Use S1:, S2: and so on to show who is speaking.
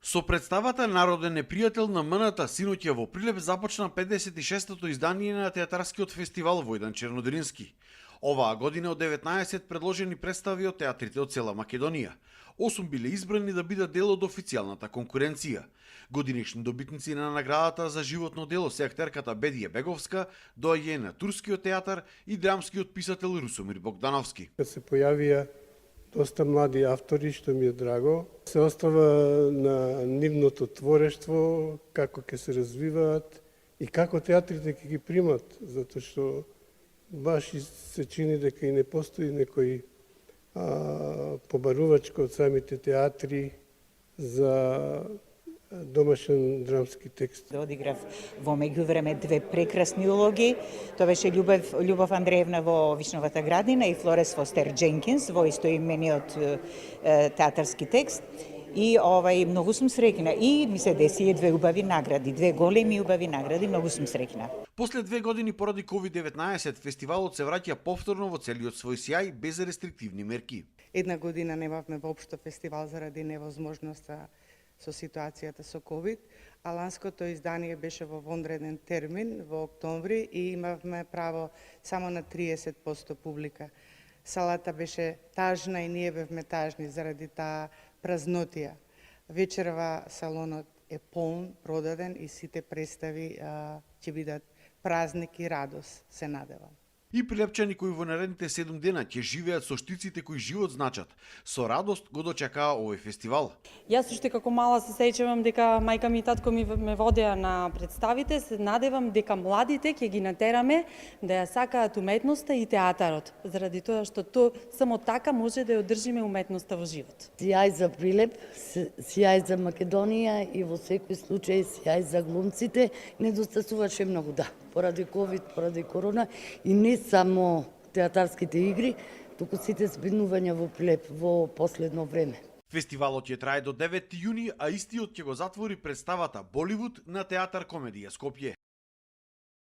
S1: Со представата Народен непријател на МНТ синоќа во Прилеп започна 56-тото издание на театарскиот фестивал Војдан Чернодрински. Оваа година од 19 предложени представи од театрите од цела Македонија. 8 биле избрани да бидат дел од официјалната конкуренција. Годинишни добитници на наградата за животно дело се актерката Бедија Беговска, доаѓа на Турскиот театар и драмскиот писател Русомир Богдановски.
S2: Се појавија доста млади автори, што ми е драго. Се остава на нивното творештво, како ќе се развиваат и како театрите ќе ги примат, затоа што баш се чини дека и не постои некој побарувачко од самите театри за домашен драмски текст.
S3: Одиграв во меѓувреме две прекрасни улоги. Тоа беше Љубов Андреевна во Вишновата градина и Флорес Фостер Дженкинс во истоимениот театарски текст. И многу сум среќна и ми се деси две убави награди, две големи убави награди, многу сум среќна.
S1: После 2 години поради COVID-19 фестивалот се враќа повторно во целиот свој сјај без рестриктивни мерки.
S4: Една година немавме воопшто фестивал заради невозможноста со ситуацијата со COVID, а ланското издание беше во вонреден термин во октомври и имавме право само на 30% публика. Салата беше тажна и ние бевме тажни заради таа празнотија. Вечерва салонот е полн, продаден и сите представи ќе бидат празник и радост, се надевам.
S1: И прилепчани кои во наредните 7 дена ќе живеат со штиците кои живот значат, со радост го дочекаа овој фестивал.
S5: Јас уште како мала се сеќавам дека мајка ми и татко ми ме водеа на представите, се надевам дека младите ќе ги натераме да ја сакаат уметноста и театарот, заради тоа што само така може да ја одржиме уметноста во живот.
S6: Сјај за Прилеп, сјај за Македонија и во секој случај сјај за глумците. Недостасуваше многу, да, поради COVID, поради корона и не само театарските игри, туку сите збинувања во Прилеп во последно време.
S1: Фестивалот ќе трае до 9 јуни, а истиот ќе го затвори представата Боливуд на Театар Комедија Скопје.